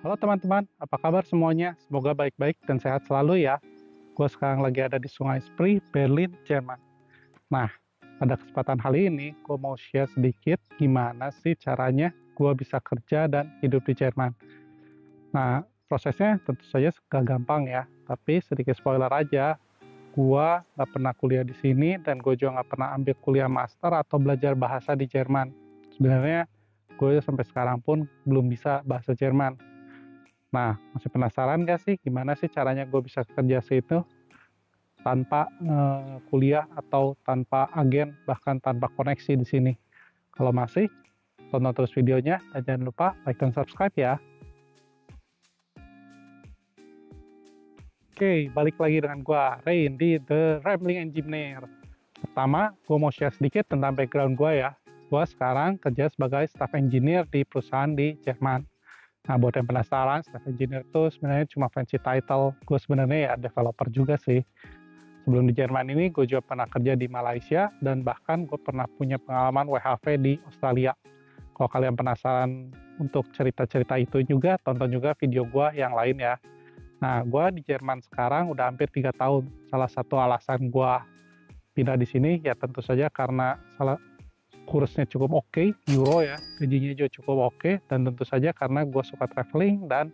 Halo teman-teman, apa kabar semuanya? Semoga baik-baik dan sehat selalu ya. Gue sekarang lagi ada di Sungai Spree, Berlin, Jerman. Nah, pada kesempatan kali ini, gue mau share sedikit gimana sih caranya gue bisa kerja dan hidup di Jerman. Nah, prosesnya tentu saja gak gampang ya, tapi sedikit spoiler aja, gue gak pernah kuliah di sini dan gue juga gak pernah ambil kuliah master atau belajar bahasa di Jerman. Sebenarnya gue sampai sekarang pun belum bisa bahasa Jerman. Nah, masih penasaran nggak sih gimana sih caranya gue bisa kerja situ tanpa kuliah atau tanpa agen, bahkan tanpa koneksi di sini? Kalau masih, tonton terus videonya dan jangan lupa like dan subscribe ya. Oke, balik lagi dengan gue, Rain, di The Rambling Engineer. Pertama, gue mau share sedikit tentang background gue ya. Gue sekarang kerja sebagai staff engineer di perusahaan di Jerman. Nah, buat yang penasaran, staff engineer itu sebenarnya cuma fancy title. Gue sebenarnya ya developer juga sih. Sebelum di Jerman ini, gue juga pernah kerja di Malaysia, dan bahkan gue pernah punya pengalaman WHV di Australia. Kalau kalian penasaran untuk cerita-cerita itu juga, tonton juga video gue yang lain ya. Nah, gue di Jerman sekarang udah hampir 3 tahun. Salah satu alasan gue pindah di sini, ya tentu saja karena kursnya cukup oke, euro ya, gajinya juga cukup oke, dan tentu saja karena gue suka traveling dan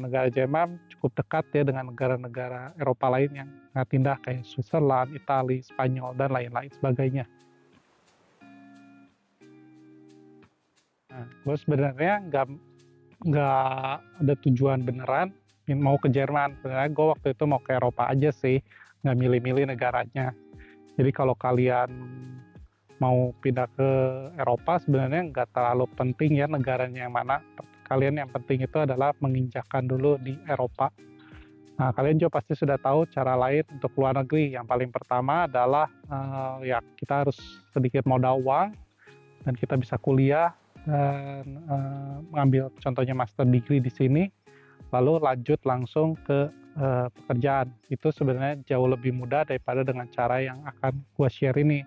negara Jerman cukup dekat ya dengan negara-negara Eropa lain yang sangat indah kayak Switzerland, Italia, Spanyol, dan lain-lain sebagainya. Nah, gue sebenarnya nggak ada tujuan beneran mau ke Jerman. Sebenarnya gue waktu itu mau ke Eropa aja sih, nggak milih-milih negaranya. Jadi kalau kalian mau pindah ke Eropa sebenarnya nggak terlalu penting ya negaranya yang mana. Kalian yang penting itu adalah menginjakkan dulu di Eropa. Nah, kalian juga pasti sudah tahu cara lain untuk luar negeri. Yang paling pertama adalah ya kita harus sedikit modal uang dan kita bisa kuliah dan mengambil contohnya master degree di sini, lalu lanjut langsung ke pekerjaan. Itu sebenarnya jauh lebih mudah daripada dengan cara yang akan gue share ini.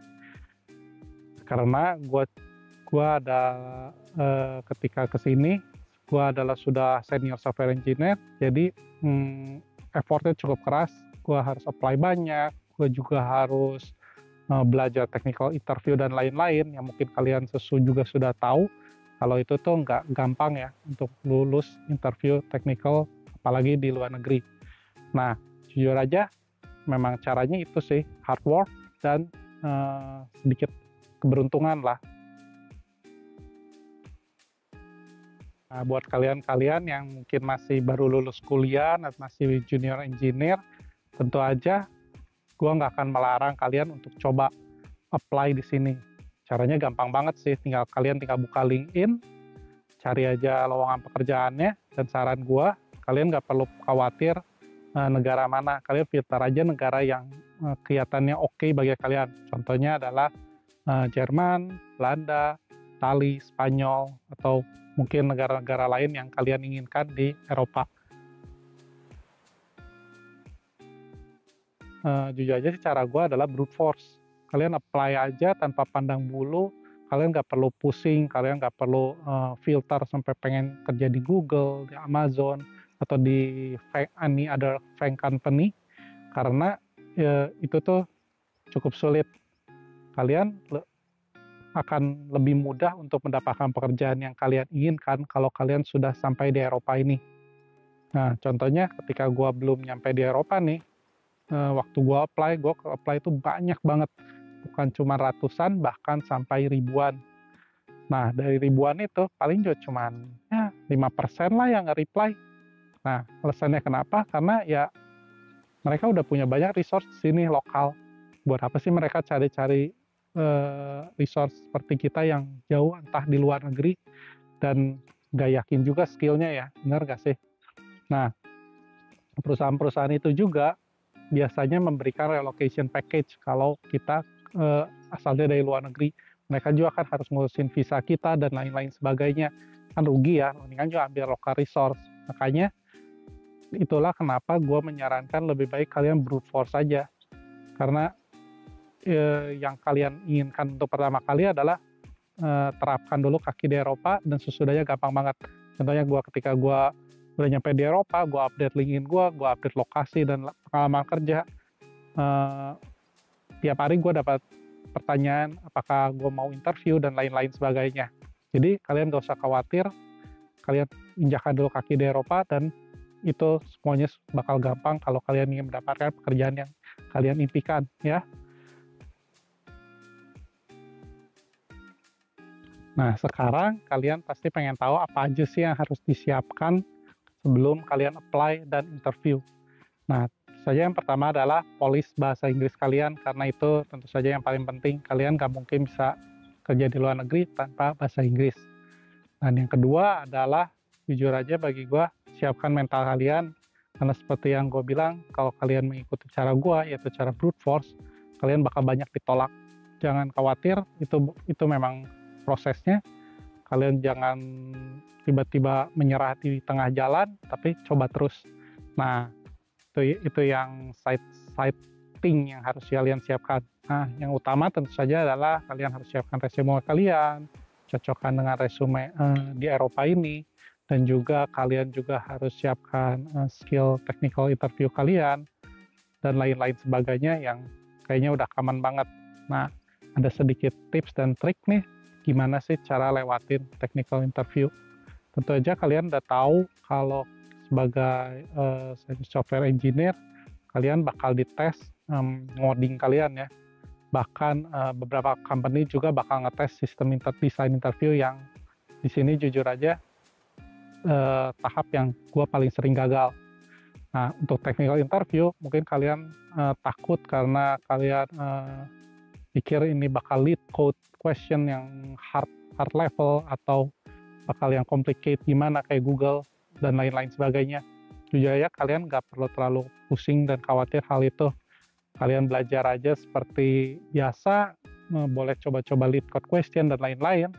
Karena gue ada ketika kesini, gue adalah sudah senior software engineer, jadi effortnya cukup keras. Gue harus apply banyak, gue juga harus belajar technical interview dan lain-lain yang mungkin kalian juga sudah tahu. Kalau itu tuh nggak gampang ya untuk lulus interview technical, apalagi di luar negeri. Nah, jujur aja, memang caranya itu sih hard work dan sedikit keberuntungan lah. Nah, buat kalian-kalian yang mungkin masih baru lulus kuliah dan masih junior engineer, tentu aja gue nggak akan melarang kalian untuk coba apply di sini. Caranya gampang banget sih, kalian tinggal buka LinkedIn, cari aja lowongan pekerjaannya, dan saran gue, kalian nggak perlu khawatir negara mana. Kalian filter aja negara yang kelihatannya oke bagi kalian. Contohnya adalah Jerman, Belanda, Italia, Spanyol, atau mungkin negara-negara lain yang kalian inginkan di Eropa. Jujur aja sih cara gue adalah brute force. Kalian apply aja tanpa pandang bulu, kalian nggak perlu pusing, kalian nggak perlu filter sampai pengen kerja di Google, di Amazon, atau di any other FANG company, karena itu tuh cukup sulit. Kalian akan lebih mudah untuk mendapatkan pekerjaan yang kalian inginkan kalau kalian sudah sampai di Eropa ini. Nah, contohnya ketika gue belum nyampe di Eropa nih, waktu gue apply itu banyak banget. Bukan cuma ratusan, bahkan sampai ribuan. Nah, dari ribuan itu paling juga cuma ya, 5% lah yang nge-reply. Nah, alasannya kenapa? Karena ya mereka udah punya banyak resource di sini lokal. Buat apa sih mereka cari-cari resource seperti kita yang jauh entah di luar negeri dan nggak yakin juga skillnya ya, benar nggak sih? Nah, perusahaan-perusahaan itu juga biasanya memberikan relocation package kalau kita asalnya dari luar negeri. Mereka juga kan harus ngurusin visa kita dan lain-lain sebagainya. Kan rugi ya, mendingan juga ambil local resource. Makanya itulah kenapa gue menyarankan lebih baik kalian brute force saja. Karena yang kalian inginkan untuk pertama kali adalah terapkan dulu kaki di Eropa, dan sesudahnya gampang banget. Contohnya ketika gue udah nyampe di Eropa, gue update LinkedIn gue update lokasi dan pengalaman kerja. Tiap hari gue dapat pertanyaan apakah gue mau interview dan lain-lain sebagainya. Jadi kalian gak usah khawatir, kalian injakkan dulu kaki di Eropa dan itu semuanya bakal gampang kalau kalian ingin mendapatkan pekerjaan yang kalian impikan ya. Nah, sekarang kalian pasti pengen tahu apa aja sih yang harus disiapkan sebelum kalian apply dan interview. Nah, saja yang pertama adalah polish bahasa Inggris kalian, karena itu tentu saja yang paling penting. Kalian nggak mungkin bisa kerja di luar negeri tanpa bahasa Inggris. Dan yang kedua adalah, jujur aja bagi gue, siapkan mental kalian. Karena seperti yang gue bilang, kalau kalian mengikuti cara gue, yaitu cara brute force, kalian bakal banyak ditolak. Jangan khawatir, itu memang prosesnya. Kalian jangan tiba-tiba menyerah di tengah jalan, tapi coba terus. Nah, itu yang side thing yang harus kalian siapkan. Nah, yang utama tentu saja adalah kalian harus siapkan resume kalian, cocokkan dengan resume di Eropa ini, dan juga kalian juga harus siapkan skill technical interview kalian, dan lain-lain sebagainya yang kayaknya udah common banget. Nah, ada sedikit tips dan trik nih, gimana sih cara lewatin technical interview. Tentu aja kalian udah tahu kalau sebagai software engineer, kalian bakal dites ngoding kalian ya. Bahkan beberapa company juga bakal ngetes sistem design interview yang di sini jujur aja tahap yang gue paling sering gagal. Nah, untuk technical interview mungkin kalian takut karena kalian pikir ini bakal lead code question yang hard level atau bakal yang complicated gimana kayak Google dan lain-lain sebagainya. Jujur aja kalian nggak perlu terlalu pusing dan khawatir hal itu. Kalian belajar aja seperti biasa, boleh coba-coba lead code question dan lain-lain,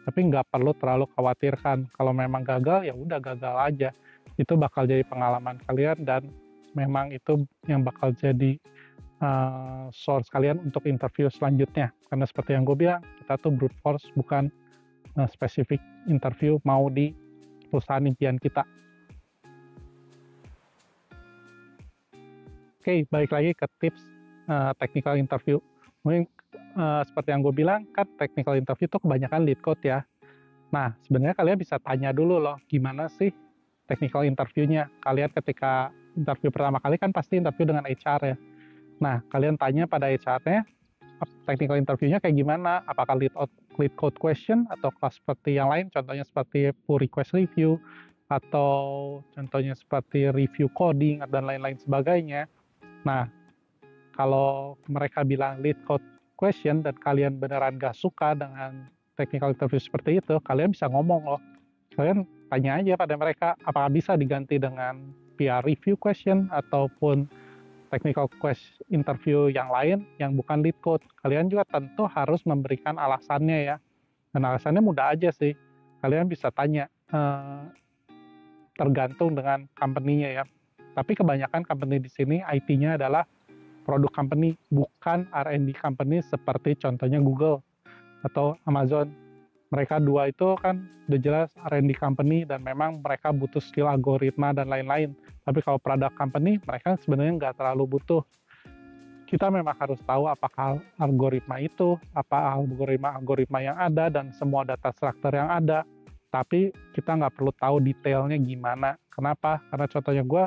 tapi nggak perlu terlalu khawatirkan. Kalau memang gagal, ya udah gagal aja. Itu bakal jadi pengalaman kalian dan memang itu yang bakal jadi source kalian untuk interview selanjutnya. Karena seperti yang gue bilang, kita tuh brute force, bukan spesifik interview mau di perusahaan impian kita. Oke, balik lagi ke tips technical interview. Mungkin seperti yang gue bilang, kan technical interview itu kebanyakan lead code ya. Nah, sebenarnya kalian bisa tanya dulu loh, gimana sih technical interview-nya. Kalian ketika interview pertama kali kan pasti interview dengan HR ya. Nah, kalian tanya pada HR-nya, technical interview-nya kayak gimana? Apakah lead code question atau seperti yang lain, contohnya seperti pull request review, atau contohnya seperti review coding, dan lain-lain sebagainya. Nah, kalau mereka bilang lead code question dan kalian beneran gak suka dengan technical interview seperti itu, kalian bisa ngomong loh. Kalian tanya aja pada mereka, apakah bisa diganti dengan peer review question ataupun technical question interview yang lain yang bukan lead code. Kalian juga tentu harus memberikan alasannya ya. Dan alasannya mudah aja sih. Kalian bisa tanya, tergantung dengan company-nya ya. Tapi kebanyakan company di sini IT-nya adalah produk company, bukan R&D company seperti contohnya Google atau Amazon. Mereka dua itu kan udah jelas R&D company dan memang mereka butuh skill algoritma dan lain-lain. Tapi kalau product company, mereka sebenarnya nggak terlalu butuh. Kita memang harus tahu apakah algoritma itu, apa algoritma yang ada dan semua data structure yang ada. Tapi kita nggak perlu tahu detailnya gimana. Kenapa? Karena contohnya gue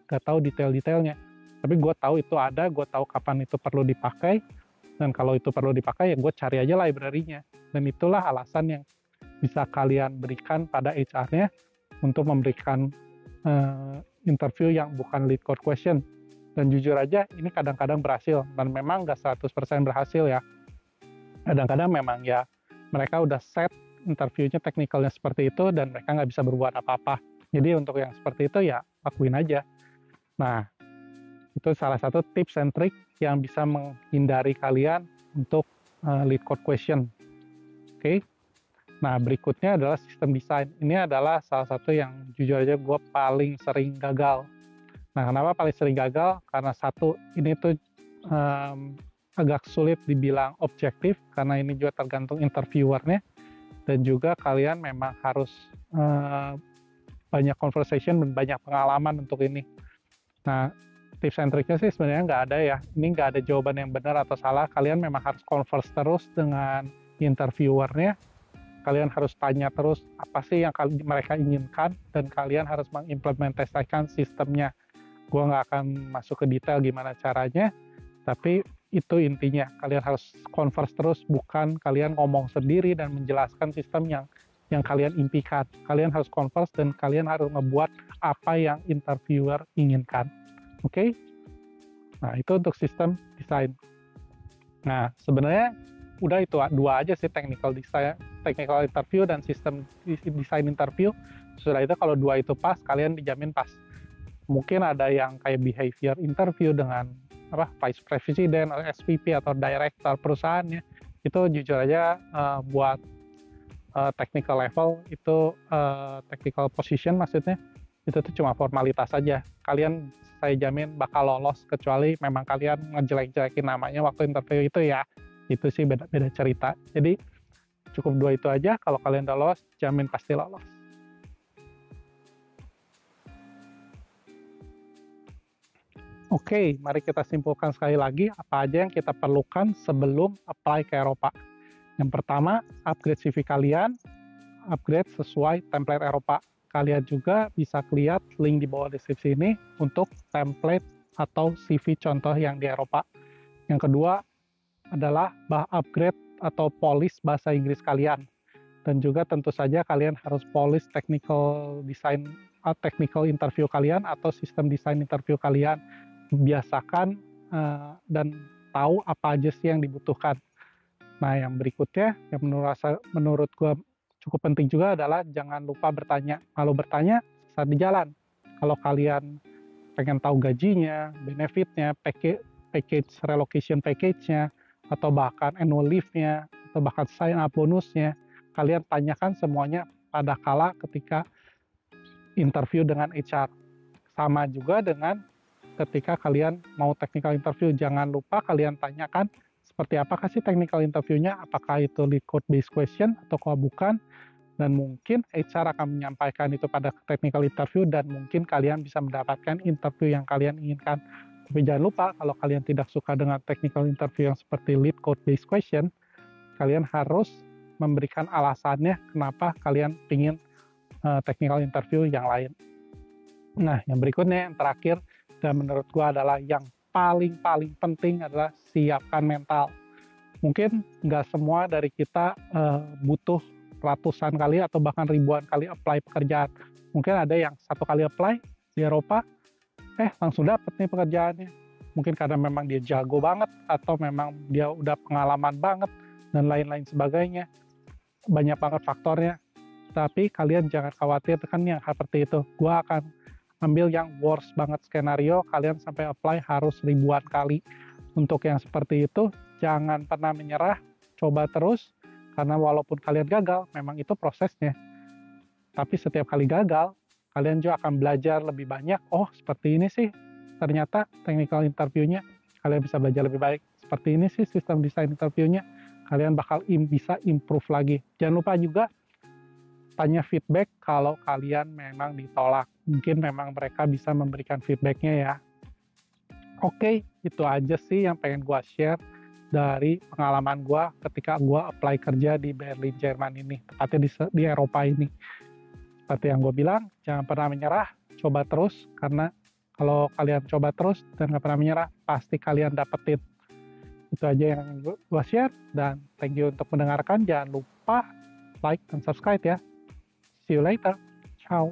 nggak tahu detail-detailnya. Tapi gue tahu itu ada, gue tahu kapan itu perlu dipakai, dan kalau itu perlu dipakai ya gue cari aja library-nya. Dan itulah alasan yang bisa kalian berikan pada HR-nya untuk memberikan interview yang bukan lead code question. Dan jujur aja ini kadang-kadang berhasil, dan memang nggak 100% berhasil ya. Kadang-kadang memang ya mereka udah set interviewnya teknikalnya seperti itu dan mereka nggak bisa berbuat apa-apa. Jadi untuk yang seperti itu ya lakuin aja. Nah, itu salah satu tips and trick yang bisa menghindari kalian untuk lead code question. Oke. Nah, berikutnya adalah sistem desain. Ini adalah salah satu yang jujur aja gue paling sering gagal. Nah, kenapa paling sering gagal? Karena satu, ini tuh agak sulit dibilang objektif, karena ini juga tergantung interviewernya, dan juga kalian memang harus banyak conversation dan banyak pengalaman untuk ini. Nah, tips and triknya sih sebenarnya nggak ada ya. Ini nggak ada jawaban yang benar atau salah. Kalian memang harus converse terus dengan interviewernya. Kalian harus tanya terus apa sih yang mereka inginkan, dan kalian harus mengimplementasikan sistemnya. Gua nggak akan masuk ke detail gimana caranya, tapi itu intinya. Kalian harus converse terus, bukan kalian ngomong sendiri dan menjelaskan sistem yang kalian impikan. Kalian harus converse dan kalian harus ngebuat apa yang interviewer inginkan. Oke? Nah, itu untuk sistem desain. Nah, sebenarnya udah itu dua aja sih, technical interview dan sistem desain interview. Sudah itu kalau dua itu pas, kalian dijamin pas. Mungkin ada yang kayak behavior interview dengan vice president atau SVP atau director perusahaannya. Itu jujur aja buat technical level itu technical position maksudnya, itu tuh cuma formalitas saja. Kalian saya jamin bakal lolos kecuali memang kalian ngejelek-jelekin namanya waktu interview itu ya. Itu sih beda cerita. Jadi cukup dua itu aja. Kalau kalian udah lolos, jamin pasti lolos. Oke, mari kita simpulkan sekali lagi apa aja yang kita perlukan sebelum apply ke Eropa. Yang pertama, upgrade CV kalian, upgrade sesuai template Eropa. Kalian juga bisa lihat link di bawah deskripsi ini untuk template atau CV contoh yang di Eropa. Yang kedua adalah upgrade atau polish bahasa Inggris kalian. Dan juga tentu saja kalian harus polish technical interview kalian atau sistem desain interview kalian. Biasakan dan tahu apa aja sih yang dibutuhkan. Nah, yang berikutnya yang menurut gue cukup penting juga adalah jangan lupa bertanya. Kalau bertanya saat di jalan. Kalau kalian pengen tahu gajinya, benefitnya, package relocation package-nya, atau bahkan annual leave-nya, atau bahkan sign up bonusnya, kalian tanyakan semuanya pada kala ketika interview dengan HR. Sama juga dengan ketika kalian mau technical interview, jangan lupa kalian tanyakan seperti apakah sih technical interview-nya, apakah itu lead code based question atau bukan, dan mungkin HR akan menyampaikan itu pada technical interview dan mungkin kalian bisa mendapatkan interview yang kalian inginkan. Tapi jangan lupa kalau kalian tidak suka dengan technical interview yang seperti lead code based question, kalian harus memberikan alasannya kenapa kalian ingin technical interview yang lain. Nah, yang berikutnya, yang terakhir, dan menurut gua adalah yang paling penting adalah siapkan mental. Mungkin nggak semua dari kita butuh ratusan kali atau bahkan ribuan kali apply pekerjaan. Mungkin ada yang satu kali apply di Eropa, langsung dapet nih pekerjaannya. Mungkin karena memang dia jago banget, atau memang dia udah pengalaman banget, dan lain-lain sebagainya. Banyak banget faktornya. Tapi kalian jangan khawatir kan yang seperti itu. Gua akan ambil yang worst banget skenario, kalian sampai apply harus ribuan kali. Untuk yang seperti itu, jangan pernah menyerah, coba terus, karena walaupun kalian gagal, memang itu prosesnya. Tapi setiap kali gagal, kalian juga akan belajar lebih banyak, oh seperti ini sih, ternyata technical interview-nya, kalian bisa belajar lebih baik. Seperti ini sih sistem desain interview-nya, kalian bakal bisa improve lagi. Jangan lupa juga, tanya feedback kalau kalian memang ditolak. Mungkin memang mereka bisa memberikan feedbacknya ya. Oke, itu aja sih yang pengen gue share dari pengalaman gue ketika gue apply kerja di Berlin, Jerman ini. Tepatnya di Eropa ini. Seperti yang gue bilang, jangan pernah menyerah, coba terus. Karena kalau kalian coba terus dan gak pernah menyerah, pasti kalian dapetin. Itu aja yang gue share. Dan thank you untuk mendengarkan. Jangan lupa like dan subscribe ya. See you later. Ciao.